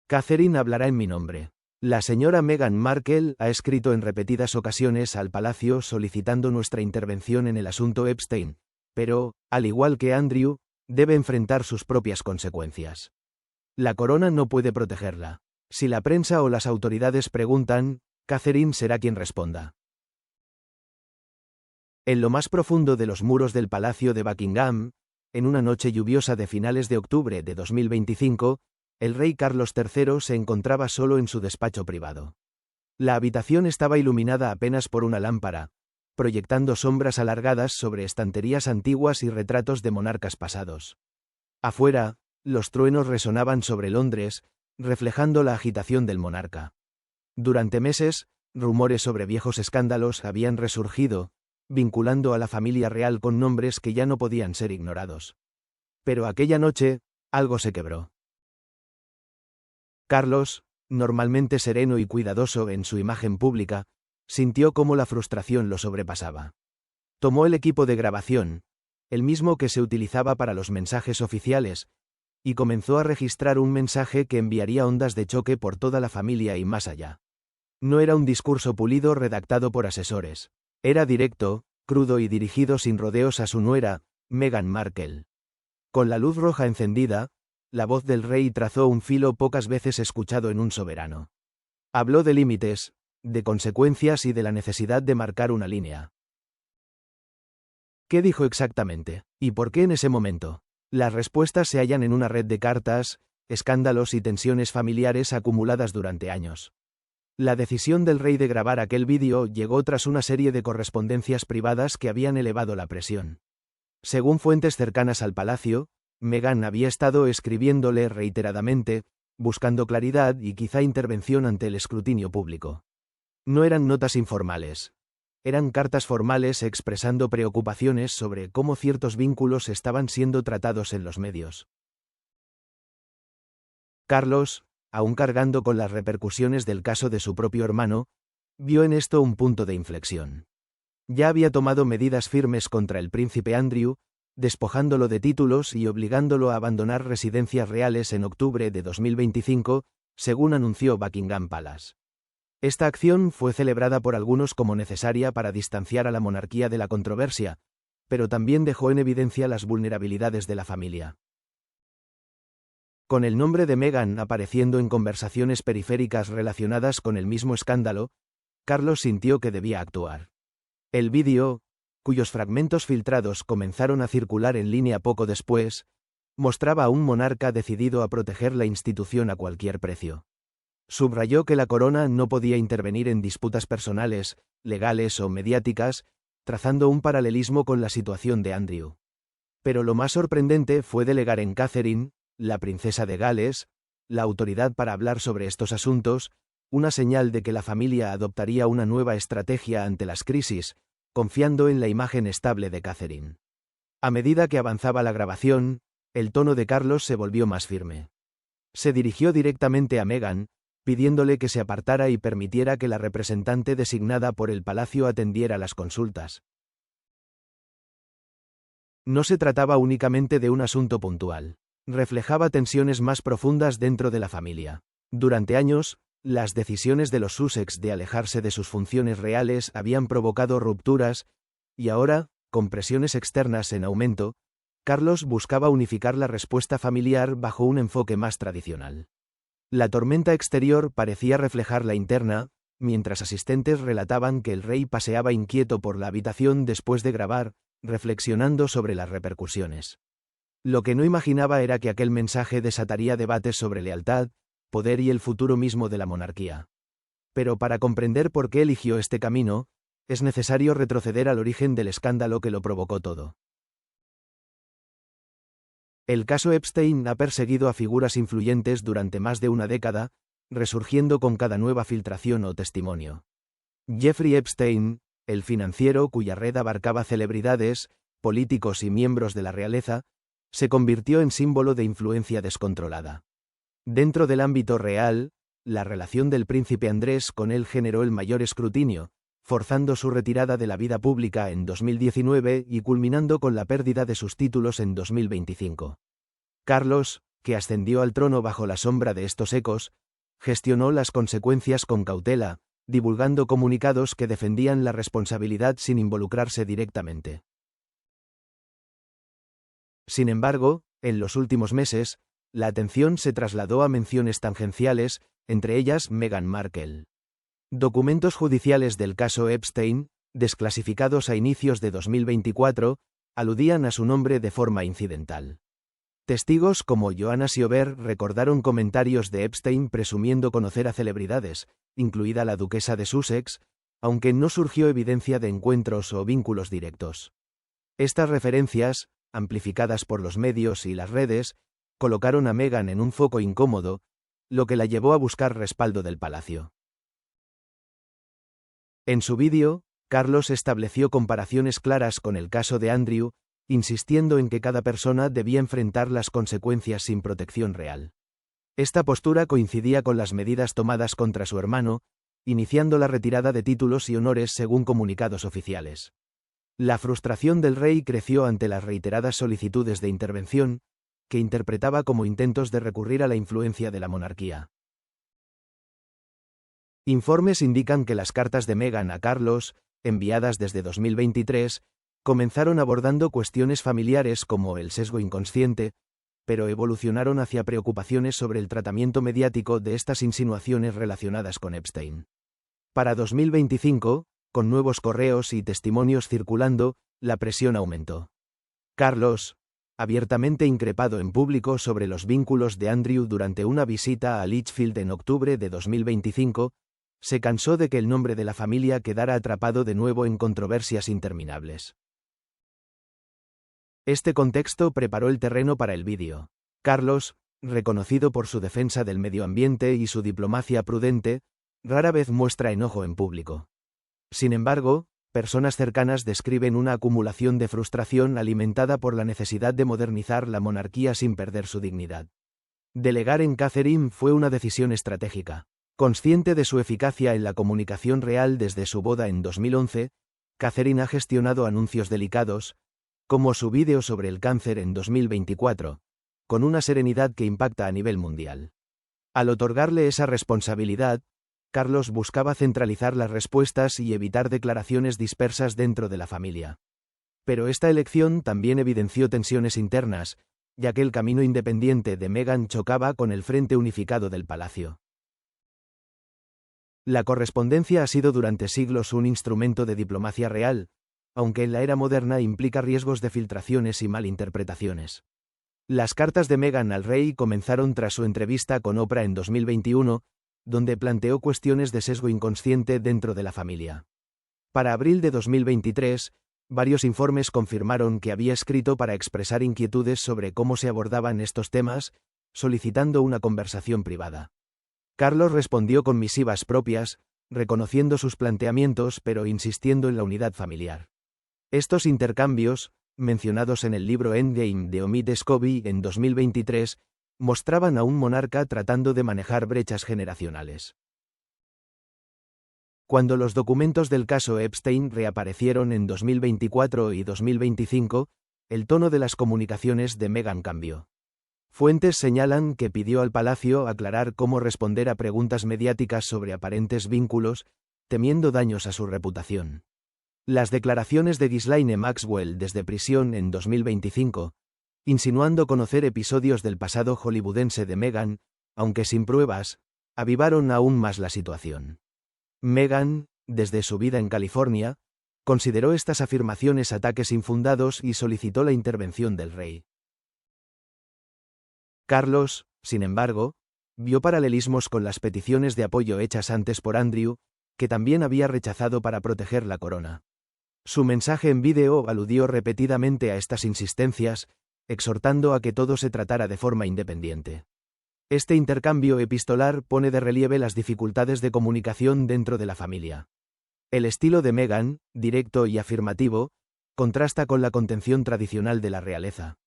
Catherine hablará en mi nombre. La señora Meghan Markle ha escrito en repetidas ocasiones al Palacio solicitando nuestra intervención en el asunto Epstein, pero, al igual que Andrew, debe enfrentar sus propias consecuencias. La corona no puede protegerla. Si la prensa o las autoridades preguntan, Catherine será quien responda. En lo más profundo de los muros del Palacio de Buckingham, en una noche lluviosa de finales de octubre de 2025, el rey Carlos III se encontraba solo en su despacho privado. La habitación estaba iluminada apenas por una lámpara, proyectando sombras alargadas sobre estanterías antiguas y retratos de monarcas pasados. Afuera, los truenos resonaban sobre Londres, reflejando la agitación del monarca. Durante meses, rumores sobre viejos escándalos habían resurgido, vinculando a la familia real con nombres que ya no podían ser ignorados. Pero aquella noche, algo se quebró. Carlos, normalmente sereno y cuidadoso en su imagen pública, sintió cómo la frustración lo sobrepasaba. Tomó el equipo de grabación, el mismo que se utilizaba para los mensajes oficiales, y comenzó a registrar un mensaje que enviaría ondas de choque por toda la familia y más allá. No era un discurso pulido redactado por asesores. Era directo, crudo y dirigido sin rodeos a su nuera, Meghan Markle. Con la luz roja encendida, la voz del rey trazó un filo pocas veces escuchado en un soberano. Habló de límites, de consecuencias y de la necesidad de marcar una línea. ¿Qué dijo exactamente? ¿Y por qué en ese momento? Las respuestas se hallan en una red de cartas, escándalos y tensiones familiares acumuladas durante años. La decisión del rey de grabar aquel vídeo llegó tras una serie de correspondencias privadas que habían elevado la presión. Según fuentes cercanas al palacio, Meghan había estado escribiéndole reiteradamente, buscando claridad y quizá intervención ante el escrutinio público. No eran notas informales. Eran cartas formales expresando preocupaciones sobre cómo ciertos vínculos estaban siendo tratados en los medios. Carlos, aún cargando con las repercusiones del caso de su propio hermano, vio en esto un punto de inflexión. Ya había tomado medidas firmes contra el príncipe Andrew, despojándolo de títulos y obligándolo a abandonar residencias reales en octubre de 2025, según anunció Buckingham Palace. Esta acción fue celebrada por algunos como necesaria para distanciar a la monarquía de la controversia, pero también dejó en evidencia las vulnerabilidades de la familia. Con el nombre de Meghan apareciendo en conversaciones periféricas relacionadas con el mismo escándalo, Carlos sintió que debía actuar. El vídeo, cuyos fragmentos filtrados comenzaron a circular en línea poco después, mostraba a un monarca decidido a proteger la institución a cualquier precio. Subrayó que la corona no podía intervenir en disputas personales, legales o mediáticas, trazando un paralelismo con la situación de Andrew. Pero lo más sorprendente fue delegar en Catherine, la princesa de Gales, la autoridad para hablar sobre estos asuntos, una señal de que la familia adoptaría una nueva estrategia ante las crisis, confiando en la imagen estable de Catherine. A medida que avanzaba la grabación, el tono de Carlos se volvió más firme. Se dirigió directamente a Meghan, pidiéndole que se apartara y permitiera que la representante designada por el palacio atendiera las consultas. No se trataba únicamente de un asunto puntual. Reflejaba tensiones más profundas dentro de la familia. Durante años, las decisiones de los Sussex de alejarse de sus funciones reales habían provocado rupturas, y ahora, con presiones externas en aumento, Carlos buscaba unificar la respuesta familiar bajo un enfoque más tradicional. La tormenta exterior parecía reflejar la interna, mientras asistentes relataban que el rey paseaba inquieto por la habitación después de grabar, reflexionando sobre las repercusiones. Lo que no imaginaba era que aquel mensaje desataría debates sobre lealtad, poder y el futuro mismo de la monarquía. Pero para comprender por qué eligió este camino, es necesario retroceder al origen del escándalo que lo provocó todo. El caso Epstein ha perseguido a figuras influyentes durante más de una década, resurgiendo con cada nueva filtración o testimonio. Jeffrey Epstein, el financiero cuya red abarcaba celebridades, políticos y miembros de la realeza, se convirtió en símbolo de influencia descontrolada. Dentro del ámbito real, la relación del príncipe Andrés con él generó el mayor escrutinio, forzando su retirada de la vida pública en 2019 y culminando con la pérdida de sus títulos en 2025. Carlos, que ascendió al trono bajo la sombra de estos ecos, gestionó las consecuencias con cautela, divulgando comunicados que defendían la responsabilidad sin involucrarse directamente. Sin embargo, en los últimos meses, la atención se trasladó a menciones tangenciales, entre ellas Meghan Markle. Documentos judiciales del caso Epstein, desclasificados a inicios de 2024, aludían a su nombre de forma incidental. Testigos como Joanna Siober recordaron comentarios de Epstein presumiendo conocer a celebridades, incluida la duquesa de Sussex, aunque no surgió evidencia de encuentros o vínculos directos. Estas referencias, amplificadas por los medios y las redes, colocaron a Meghan en un foco incómodo, lo que la llevó a buscar respaldo del palacio. En su vídeo, Carlos estableció comparaciones claras con el caso de Andrew, insistiendo en que cada persona debía enfrentar las consecuencias sin protección real. Esta postura coincidía con las medidas tomadas contra su hermano, iniciando la retirada de títulos y honores según comunicados oficiales. La frustración del rey creció ante las reiteradas solicitudes de intervención, que interpretaba como intentos de recurrir a la influencia de la monarquía. Informes indican que las cartas de Meghan a Carlos, enviadas desde 2023, comenzaron abordando cuestiones familiares como el sesgo inconsciente, pero evolucionaron hacia preocupaciones sobre el tratamiento mediático de estas insinuaciones relacionadas con Epstein. Para 2025, con nuevos correos y testimonios circulando, la presión aumentó. Carlos, abiertamente increpado en público sobre los vínculos de Andrew durante una visita a Lichfield en octubre de 2025, se cansó de que el nombre de la familia quedara atrapado de nuevo en controversias interminables. Este contexto preparó el terreno para el vídeo. Carlos, reconocido por su defensa del medio ambiente y su diplomacia prudente, rara vez muestra enojo en público. Sin embargo, personas cercanas describen una acumulación de frustración alimentada por la necesidad de modernizar la monarquía sin perder su dignidad. Delegar en Catherine fue una decisión estratégica. Consciente de su eficacia en la comunicación real desde su boda en 2011, Catherine ha gestionado anuncios delicados, como su vídeo sobre el cáncer en 2024, con una serenidad que impacta a nivel mundial. Al otorgarle esa responsabilidad, Carlos buscaba centralizar las respuestas y evitar declaraciones dispersas dentro de la familia. Pero esta elección también evidenció tensiones internas, ya que el camino independiente de Meghan chocaba con el frente unificado del palacio. La correspondencia ha sido durante siglos un instrumento de diplomacia real, aunque en la era moderna implica riesgos de filtraciones y malinterpretaciones. Las cartas de Meghan al rey comenzaron tras su entrevista con Oprah en 2021, donde planteó cuestiones de sesgo inconsciente dentro de la familia. Para abril de 2023, varios informes confirmaron que había escrito para expresar inquietudes sobre cómo se abordaban estos temas, solicitando una conversación privada. Carlos respondió con misivas propias, reconociendo sus planteamientos pero insistiendo en la unidad familiar. Estos intercambios, mencionados en el libro Endgame de Omid Scobie en 2023, mostraban a un monarca tratando de manejar brechas generacionales. Cuando los documentos del caso Epstein reaparecieron en 2024 y 2025, el tono de las comunicaciones de Meghan cambió. Fuentes señalan que pidió al palacio aclarar cómo responder a preguntas mediáticas sobre aparentes vínculos, temiendo daños a su reputación. Las declaraciones de Ghislaine Maxwell desde prisión en 2025, insinuando conocer episodios del pasado hollywoodense de Meghan, aunque sin pruebas, avivaron aún más la situación. Meghan, desde su vida en California, consideró estas afirmaciones ataques infundados y solicitó la intervención del rey. Carlos, sin embargo, vio paralelismos con las peticiones de apoyo hechas antes por Andrew, que también había rechazado para proteger la corona. Su mensaje en vídeo aludió repetidamente a estas insistencias, exhortando a que todo se tratara de forma independiente. Este intercambio epistolar pone de relieve las dificultades de comunicación dentro de la familia. El estilo de Meghan, directo y afirmativo, contrasta con la contención tradicional de la realeza.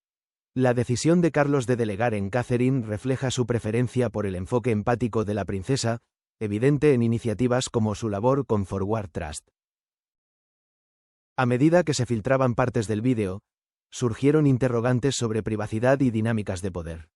La decisión de Carlos de delegar en Catherine refleja su preferencia por el enfoque empático de la princesa, evidente en iniciativas como su labor con Forward Trust. A medida que se filtraban partes del vídeo, surgieron interrogantes sobre privacidad y dinámicas de poder.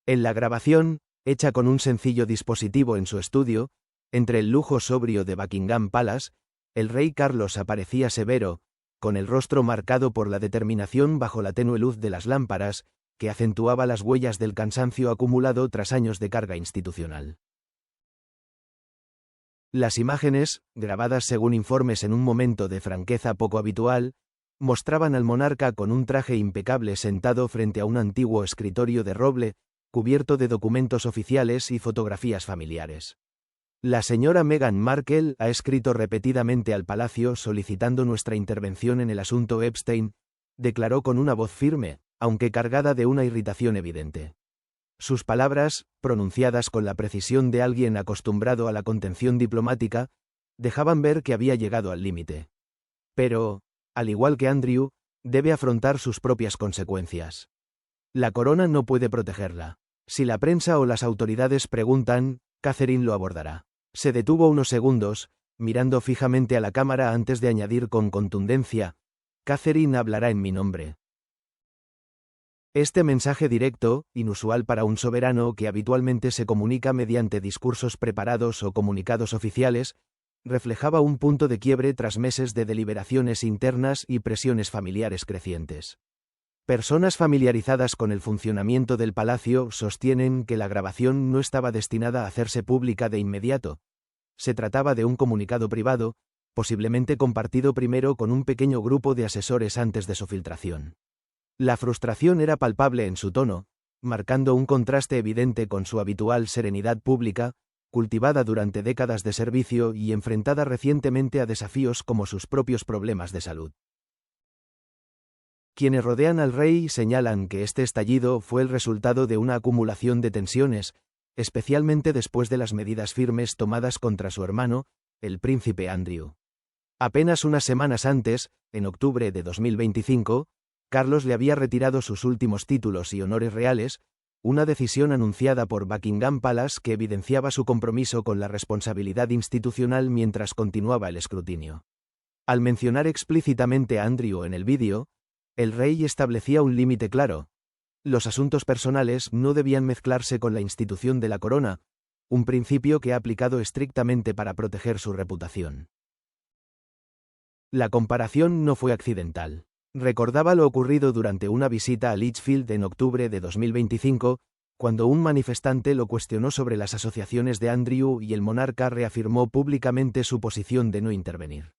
En la grabación, hecha con un sencillo dispositivo en su estudio, entre el lujo sobrio de Buckingham Palace, el rey Carlos aparecía severo, con el rostro marcado por la determinación bajo la tenue luz de las lámparas, que acentuaba las huellas del cansancio acumulado tras años de carga institucional. Las imágenes, grabadas según informes en un momento de franqueza poco habitual, mostraban al monarca con un traje impecable sentado frente a un antiguo escritorio de roble, cubierto de documentos oficiales y fotografías familiares. La señora Meghan Markle ha escrito repetidamente al palacio solicitando nuestra intervención en el asunto Epstein, declaró con una voz firme, aunque cargada de una irritación evidente. Sus palabras, pronunciadas con la precisión de alguien acostumbrado a la contención diplomática, dejaban ver que había llegado al límite. Pero, al igual que Andrew, debe afrontar sus propias consecuencias. La corona no puede protegerla. Si la prensa o las autoridades preguntan, Catherine lo abordará. Se detuvo unos segundos, mirando fijamente a la cámara antes de añadir con contundencia, Catherine hablará en mi nombre. Este mensaje directo, inusual para un soberano que habitualmente se comunica mediante discursos preparados o comunicados oficiales, reflejaba un punto de quiebre tras meses de deliberaciones internas y presiones familiares crecientes. Personas familiarizadas con el funcionamiento del palacio sostienen que la grabación no estaba destinada a hacerse pública de inmediato. Se trataba de un comunicado privado, posiblemente compartido primero con un pequeño grupo de asesores antes de su filtración. La frustración era palpable en su tono, marcando un contraste evidente con su habitual serenidad pública, cultivada durante décadas de servicio y enfrentada recientemente a desafíos como sus propios problemas de salud. Quienes rodean al rey señalan que este estallido fue el resultado de una acumulación de tensiones, especialmente después de las medidas firmes tomadas contra su hermano, el príncipe Andrew. Apenas unas semanas antes, en octubre de 2025, Carlos le había retirado sus últimos títulos y honores reales, una decisión anunciada por Buckingham Palace que evidenciaba su compromiso con la responsabilidad institucional mientras continuaba el escrutinio. Al mencionar explícitamente a Andrew en el vídeo, el rey establecía un límite claro. Los asuntos personales no debían mezclarse con la institución de la corona, un principio que ha aplicado estrictamente para proteger su reputación. La comparación no fue accidental. Recordaba lo ocurrido durante una visita a Lichfield en octubre de 2025, cuando un manifestante lo cuestionó sobre las asociaciones de Andrew y el monarca reafirmó públicamente su posición de no intervenir.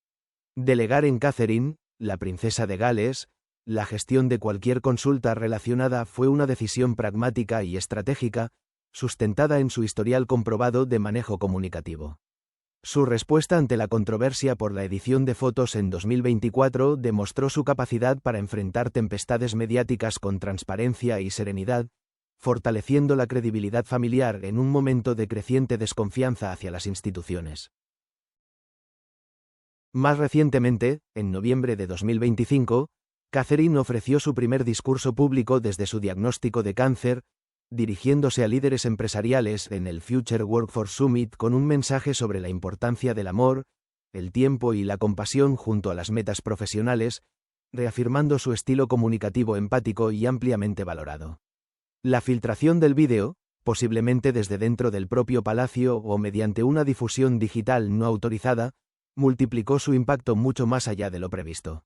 Delegar en Catherine, la princesa de Gales, la gestión de cualquier consulta relacionada fue una decisión pragmática y estratégica, sustentada en su historial comprobado de manejo comunicativo. Su respuesta ante la controversia por la edición de fotos en 2024 demostró su capacidad para enfrentar tempestades mediáticas con transparencia y serenidad, fortaleciendo la credibilidad familiar en un momento de creciente desconfianza hacia las instituciones. Más recientemente, en noviembre de 2025, Catherine ofreció su primer discurso público desde su diagnóstico de cáncer, dirigiéndose a líderes empresariales en el Future Workforce Summit con un mensaje sobre la importancia del amor, el tiempo y la compasión junto a las metas profesionales, reafirmando su estilo comunicativo empático y ampliamente valorado. La filtración del vídeo, posiblemente desde dentro del propio palacio o mediante una difusión digital no autorizada, multiplicó su impacto mucho más allá de lo previsto.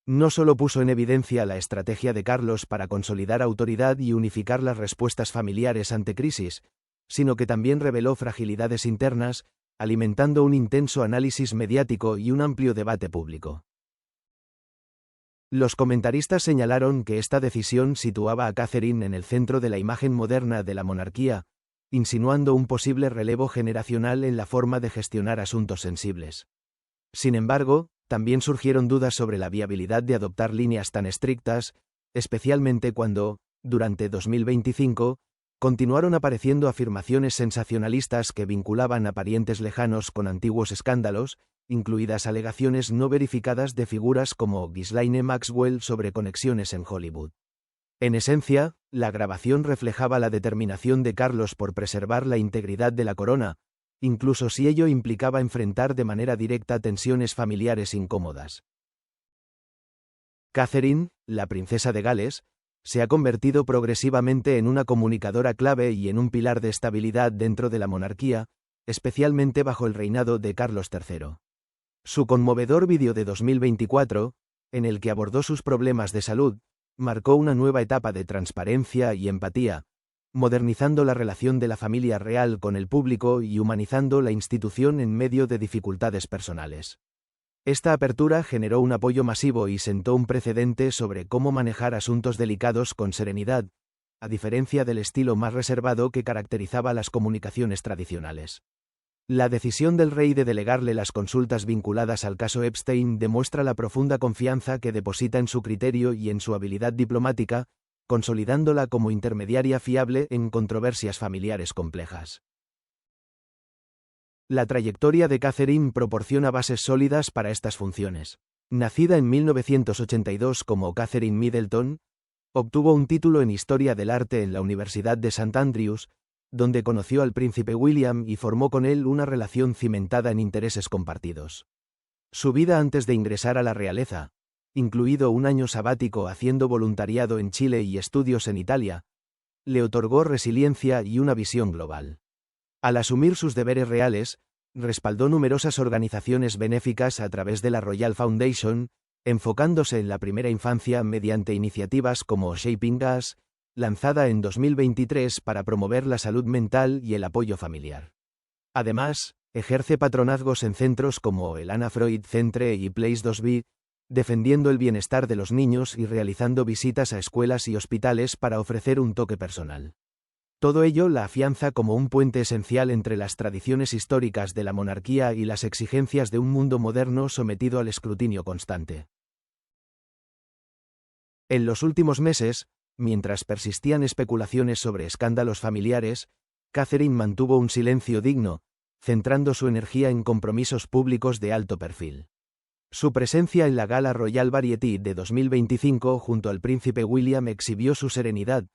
No solo puso en evidencia la estrategia de Carlos para consolidar autoridad y unificar las respuestas familiares ante crisis, sino que también reveló fragilidades internas, alimentando un intenso análisis mediático y un amplio debate público. Los comentaristas señalaron que esta decisión situaba a Catherine en el centro de la imagen moderna de la monarquía, insinuando un posible relevo generacional en la forma de gestionar asuntos sensibles. Sin embargo, también surgieron dudas sobre la viabilidad de adoptar líneas tan estrictas, especialmente cuando, durante 2025, continuaron apareciendo afirmaciones sensacionalistas que vinculaban a parientes lejanos con antiguos escándalos, incluidas alegaciones no verificadas de figuras como Ghislaine Maxwell sobre conexiones en Hollywood. En esencia, la grabación reflejaba la determinación de Carlos por preservar la integridad de la corona, incluso si ello implicaba enfrentar de manera directa tensiones familiares incómodas. Catherine, la princesa de Gales, se ha convertido progresivamente en una comunicadora clave y en un pilar de estabilidad dentro de la monarquía, especialmente bajo el reinado de Carlos III. Su conmovedor vídeo de 2024, en el que abordó sus problemas de salud, marcó una nueva etapa de transparencia y empatía, modernizando la relación de la familia real con el público y humanizando la institución en medio de dificultades personales. Esta apertura generó un apoyo masivo y sentó un precedente sobre cómo manejar asuntos delicados con serenidad, a diferencia del estilo más reservado que caracterizaba las comunicaciones tradicionales. La decisión del rey de delegarle las consultas vinculadas al caso Epstein demuestra la profunda confianza que deposita en su criterio y en su habilidad diplomática, consolidándola como intermediaria fiable en controversias familiares complejas. La trayectoria de Catherine proporciona bases sólidas para estas funciones. Nacida en 1982 como Catherine Middleton, obtuvo un título en Historia del Arte en la Universidad de St. Andrews, donde conoció al príncipe William y formó con él una relación cimentada en intereses compartidos. Su vida antes de ingresar a la realeza, incluido un año sabático haciendo voluntariado en Chile y estudios en Italia, le otorgó resiliencia y una visión global. Al asumir sus deberes reales, respaldó numerosas organizaciones benéficas a través de la Royal Foundation, enfocándose en la primera infancia mediante iniciativas como Shaping Us, lanzada en 2023 para promover la salud mental y el apoyo familiar. Además, ejerce patronazgos en centros como el Anna Freud Centre y Place 2B, defendiendo el bienestar de los niños y realizando visitas a escuelas y hospitales para ofrecer un toque personal. Todo ello la afianza como un puente esencial entre las tradiciones históricas de la monarquía y las exigencias de un mundo moderno sometido al escrutinio constante. En los últimos meses, mientras persistían especulaciones sobre escándalos familiares, Catherine mantuvo un silencio digno, centrando su energía en compromisos públicos de alto perfil. Su presencia en la Gala Royal Variety de 2025 junto al príncipe William exhibió su serenidad,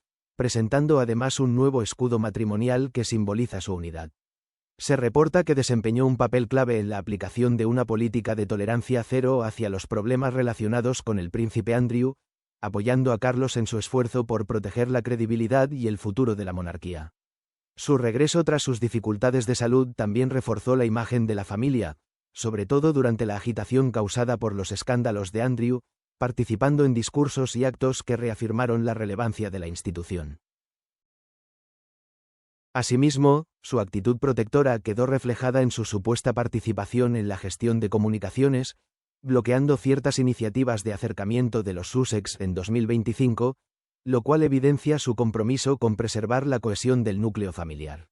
presentando además un nuevo escudo matrimonial que simboliza su unidad. Se reporta que desempeñó un papel clave en la aplicación de una política de tolerancia cero hacia los problemas relacionados con el príncipe Andrew, apoyando a Carlos en su esfuerzo por proteger la credibilidad y el futuro de la monarquía. Su regreso tras sus dificultades de salud también reforzó la imagen de la familia, sobre todo durante la agitación causada por los escándalos de Andrew, participando en discursos y actos que reafirmaron la relevancia de la institución. Asimismo, su actitud protectora quedó reflejada en su supuesta participación en la gestión de comunicaciones, bloqueando ciertas iniciativas de acercamiento de los Sussex en 2025, lo cual evidencia su compromiso con preservar la cohesión del núcleo familiar.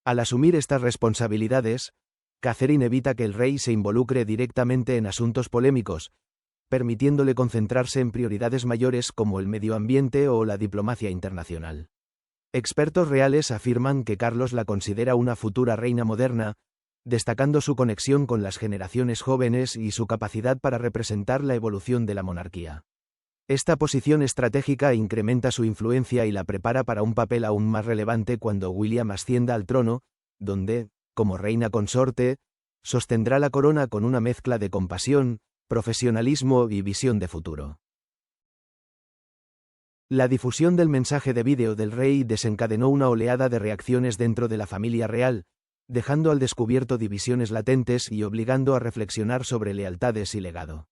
Al asumir estas responsabilidades, Catherine evita que el rey se involucre directamente en asuntos polémicos, permitiéndole concentrarse en prioridades mayores como el medio ambiente o la diplomacia internacional. Expertos reales afirman que Carlos la considera una futura reina moderna, destacando su conexión con las generaciones jóvenes y su capacidad para representar la evolución de la monarquía. Esta posición estratégica incrementa su influencia y la prepara para un papel aún más relevante cuando William ascienda al trono, donde, como reina consorte, sostendrá la corona con una mezcla de compasión, profesionalismo y visión de futuro. La difusión del mensaje de vídeo del rey desencadenó una oleada de reacciones dentro de la familia real, dejando al descubierto divisiones latentes y obligando a reflexionar sobre lealtades y legado.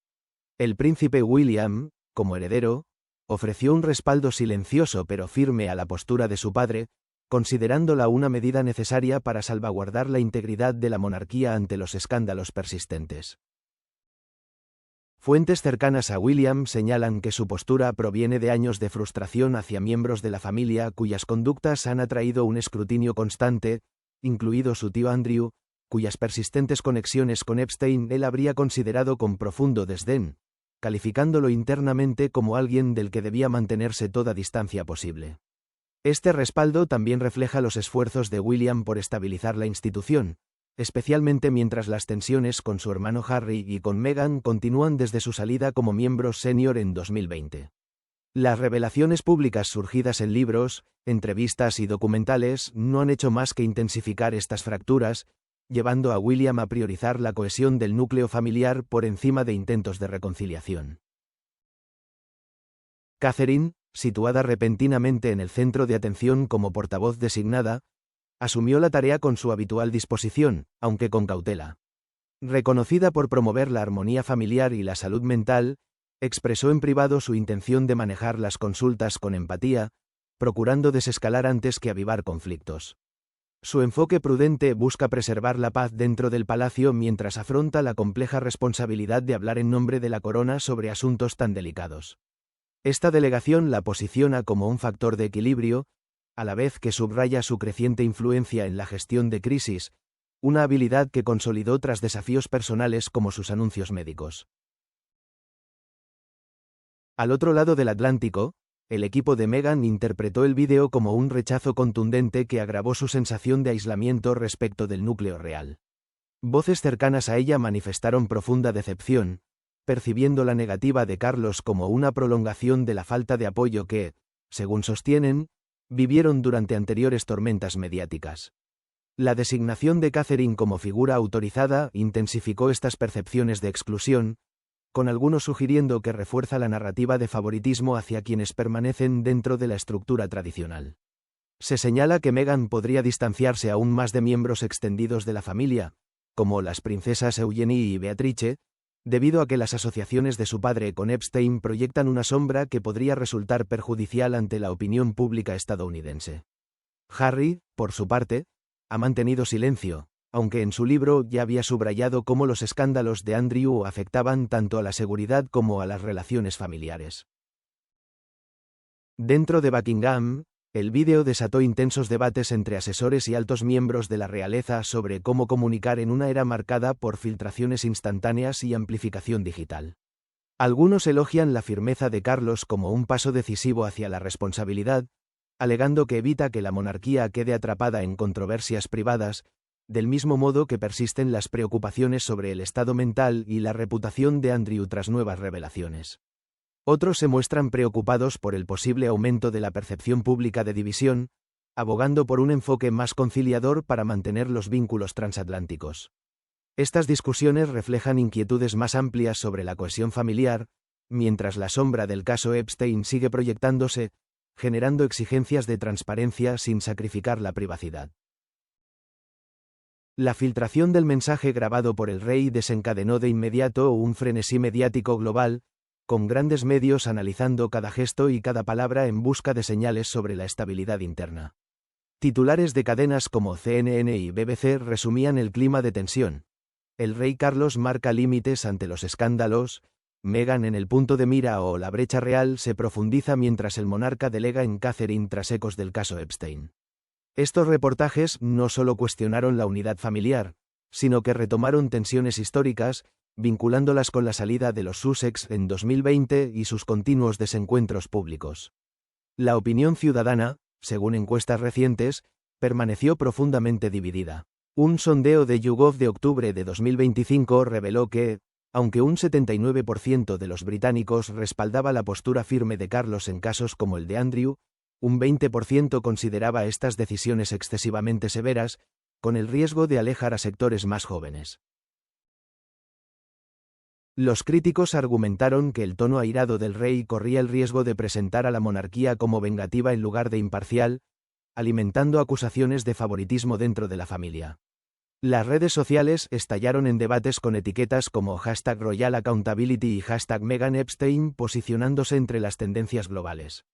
El príncipe William, como heredero, ofreció un respaldo silencioso pero firme a la postura de su padre, considerándola una medida necesaria para salvaguardar la integridad de la monarquía ante los escándalos persistentes. Fuentes cercanas a William señalan que su postura proviene de años de frustración hacia miembros de la familia cuyas conductas han atraído un escrutinio constante, incluido su tío Andrew, cuyas persistentes conexiones con Epstein él habría considerado con profundo desdén, calificándolo internamente como alguien del que debía mantenerse toda distancia posible. Este respaldo también refleja los esfuerzos de William por estabilizar la institución, especialmente mientras las tensiones con su hermano Harry y con Meghan continúan desde su salida como miembro senior en 2020. Las revelaciones públicas surgidas en libros, entrevistas y documentales no han hecho más que intensificar estas fracturas, llevando a William a priorizar la cohesión del núcleo familiar por encima de intentos de reconciliación. Catherine, situada repentinamente en el centro de atención como portavoz designada, asumió la tarea con su habitual disposición, aunque con cautela. Reconocida por promover la armonía familiar y la salud mental, expresó en privado su intención de manejar las consultas con empatía, procurando desescalar antes que avivar conflictos. Su enfoque prudente busca preservar la paz dentro del palacio mientras afronta la compleja responsabilidad de hablar en nombre de la corona sobre asuntos tan delicados. Esta delegación la posiciona como un factor de equilibrio, a la vez que subraya su creciente influencia en la gestión de crisis, una habilidad que consolidó tras desafíos personales como sus anuncios médicos. Al otro lado del Atlántico, el equipo de Meghan interpretó el vídeo como un rechazo contundente que agravó su sensación de aislamiento respecto del núcleo real. Voces cercanas a ella manifestaron profunda decepción, percibiendo la negativa de Carlos como una prolongación de la falta de apoyo que, según sostienen, vivieron durante anteriores tormentas mediáticas. La designación de Catherine como figura autorizada intensificó estas percepciones de exclusión, con algunos sugiriendo que refuerza la narrativa de favoritismo hacia quienes permanecen dentro de la estructura tradicional. Se señala que Meghan podría distanciarse aún más de miembros extendidos de la familia, como las princesas Eugenie y Beatrice, debido a que las asociaciones de su padre con Epstein proyectan una sombra que podría resultar perjudicial ante la opinión pública estadounidense. Harry, por su parte, ha mantenido silencio, aunque en su libro ya había subrayado cómo los escándalos de Andrew afectaban tanto a la seguridad como a las relaciones familiares. Dentro de Buckingham, el vídeo desató intensos debates entre asesores y altos miembros de la realeza sobre cómo comunicar en una era marcada por filtraciones instantáneas y amplificación digital. Algunos elogian la firmeza de Carlos como un paso decisivo hacia la responsabilidad, alegando que evita que la monarquía quede atrapada en controversias privadas, del mismo modo que persisten las preocupaciones sobre el estado mental y la reputación de Andrew tras nuevas revelaciones. Otros se muestran preocupados por el posible aumento de la percepción pública de división, abogando por un enfoque más conciliador para mantener los vínculos transatlánticos. Estas discusiones reflejan inquietudes más amplias sobre la cohesión familiar, mientras la sombra del caso Epstein sigue proyectándose, generando exigencias de transparencia sin sacrificar la privacidad. La filtración del mensaje grabado por el rey desencadenó de inmediato un frenesí mediático global, con grandes medios analizando cada gesto y cada palabra en busca de señales sobre la estabilidad interna. Titulares de cadenas como CNN y BBC resumían el clima de tensión. El rey Carlos marca límites ante los escándalos, Meghan en el punto de mira o la brecha real se profundiza mientras el monarca delega en Catherine tras ecos del caso Epstein. Estos reportajes no solo cuestionaron la unidad familiar, sino que retomaron tensiones históricas, vinculándolas con la salida de los Sussex en 2020 y sus continuos desencuentros públicos. La opinión ciudadana, según encuestas recientes, permaneció profundamente dividida. Un sondeo de YouGov de octubre de 2025 reveló que, aunque un 79% de los británicos respaldaba la postura firme de Carlos en casos como el de Andrew, un 20% consideraba estas decisiones excesivamente severas, con el riesgo de alejar a sectores más jóvenes. Los críticos argumentaron que el tono airado del rey corría el riesgo de presentar a la monarquía como vengativa en lugar de imparcial, alimentando acusaciones de favoritismo dentro de la familia. Las redes sociales estallaron en debates con etiquetas como #RoyalAccountability y #MeghanEpstein posicionándose entre las tendencias globales.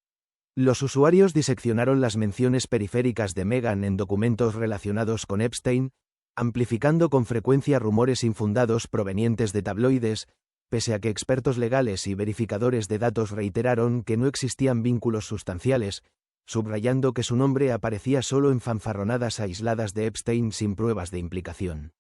Los usuarios diseccionaron las menciones periféricas de Meghan en documentos relacionados con Epstein, amplificando con frecuencia rumores infundados provenientes de tabloides, pese a que expertos legales y verificadores de datos reiteraron que no existían vínculos sustanciales, subrayando que su nombre aparecía solo en fanfarronadas aisladas de Epstein sin pruebas de implicación.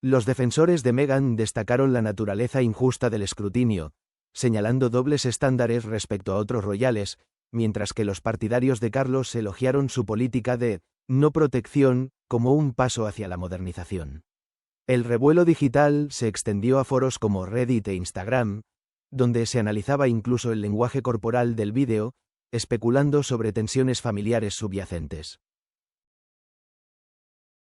Los defensores de Meghan destacaron la naturaleza injusta del escrutinio, señalando dobles estándares respecto a otros royales, mientras que los partidarios de Carlos elogiaron su política de no protección como un paso hacia la modernización. El revuelo digital se extendió a foros como Reddit e Instagram, donde se analizaba incluso el lenguaje corporal del vídeo, especulando sobre tensiones familiares subyacentes.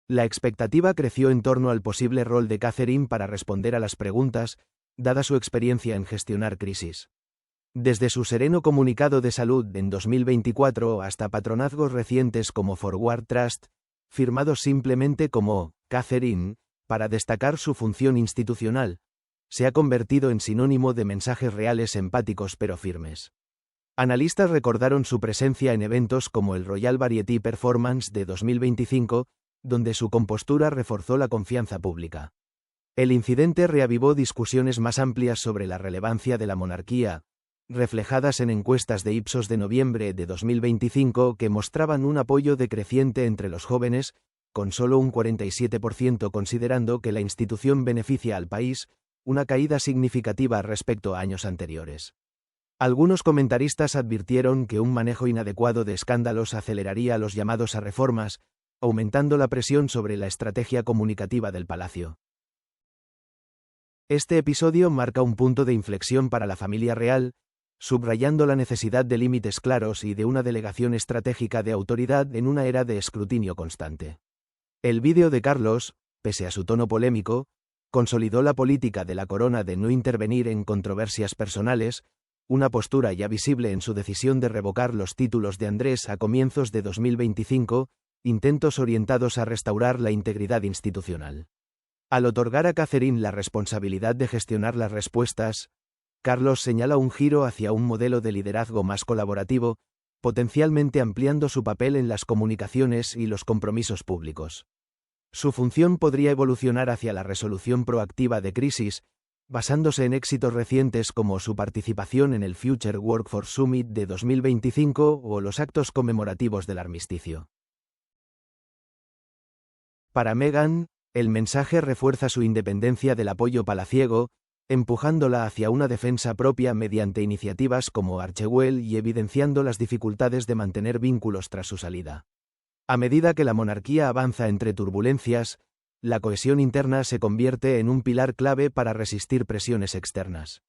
La expectativa creció en torno al posible rol de Catherine para responder a las preguntas, dada su experiencia en gestionar crisis. Desde su sereno comunicado de salud en 2024 hasta patronazgos recientes como Forward Trust, firmados simplemente como Catherine, para destacar su función institucional, se ha convertido en sinónimo de mensajes reales empáticos pero firmes. Analistas recordaron su presencia en eventos como el Royal Variety Performance de 2025, donde su compostura reforzó la confianza pública. El incidente reavivó discusiones más amplias sobre la relevancia de la monarquía, reflejadas en encuestas de Ipsos de noviembre de 2025 que mostraban un apoyo decreciente entre los jóvenes, con solo un 47% considerando que la institución beneficia al país, una caída significativa respecto a años anteriores. Algunos comentaristas advirtieron que un manejo inadecuado de escándalos aceleraría los llamados a reformas, aumentando la presión sobre la estrategia comunicativa del palacio. Este episodio marca un punto de inflexión para la familia real, subrayando la necesidad de límites claros y de una delegación estratégica de autoridad en una era de escrutinio constante. El vídeo de Carlos, pese a su tono polémico, consolidó la política de la corona de no intervenir en controversias personales, una postura ya visible en su decisión de revocar los títulos de Andrés a comienzos de 2025, intentos orientados a restaurar la integridad institucional. Al otorgar a Catherine la responsabilidad de gestionar las respuestas, Carlos señala un giro hacia un modelo de liderazgo más colaborativo, potencialmente ampliando su papel en las comunicaciones y los compromisos públicos. Su función podría evolucionar hacia la resolución proactiva de crisis, basándose en éxitos recientes como su participación en el Future Workforce Summit de 2025 o los actos conmemorativos del armisticio. Para Meghan, el mensaje refuerza su independencia del apoyo palaciego, empujándola hacia una defensa propia mediante iniciativas como Archewell y evidenciando las dificultades de mantener vínculos tras su salida. A medida que la monarquía avanza entre turbulencias, la cohesión interna se convierte en un pilar clave para resistir presiones externas.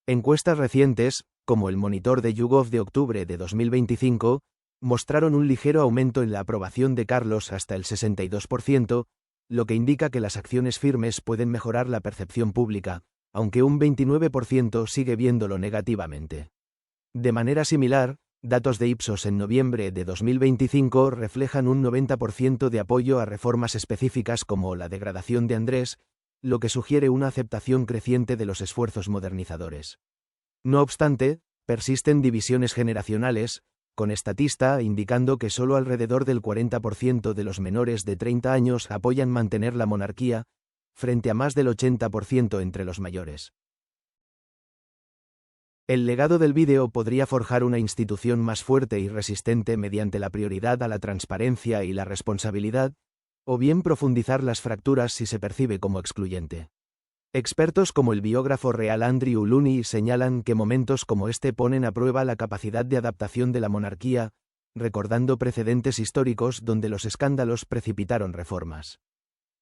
Encuestas recientes, como el monitor de YouGov de octubre de 2025, mostraron un ligero aumento en la aprobación de Carlos hasta el 62%, lo que indica que las acciones firmes pueden mejorar la percepción pública, aunque un 29% sigue viéndolo negativamente. De manera similar, datos de Ipsos en noviembre de 2025 reflejan un 90% de apoyo a reformas específicas como la degradación de Andrés, lo que sugiere una aceptación creciente de los esfuerzos modernizadores. No obstante, persisten divisiones generacionales, con Statista indicando que solo alrededor del 40% de los menores de 30 años apoyan mantener la monarquía, frente a más del 80% entre los mayores. El legado del vídeo podría forjar una institución más fuerte y resistente mediante la prioridad a la transparencia y la responsabilidad, o bien profundizar las fracturas si se percibe como excluyente. Expertos como el biógrafo real Andrew Looney señalan que momentos como este ponen a prueba la capacidad de adaptación de la monarquía, recordando precedentes históricos donde los escándalos precipitaron reformas.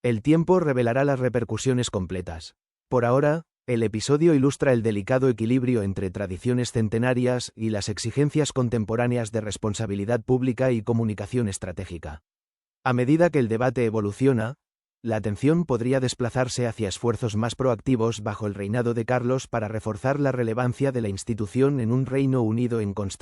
El tiempo revelará las repercusiones completas. Por ahora, el episodio ilustra el delicado equilibrio entre tradiciones centenarias y las exigencias contemporáneas de responsabilidad pública y comunicación estratégica. A medida que el debate evoluciona, la atención podría desplazarse hacia esfuerzos más proactivos bajo el reinado de Carlos para reforzar la relevancia de la institución en un Reino Unido en constante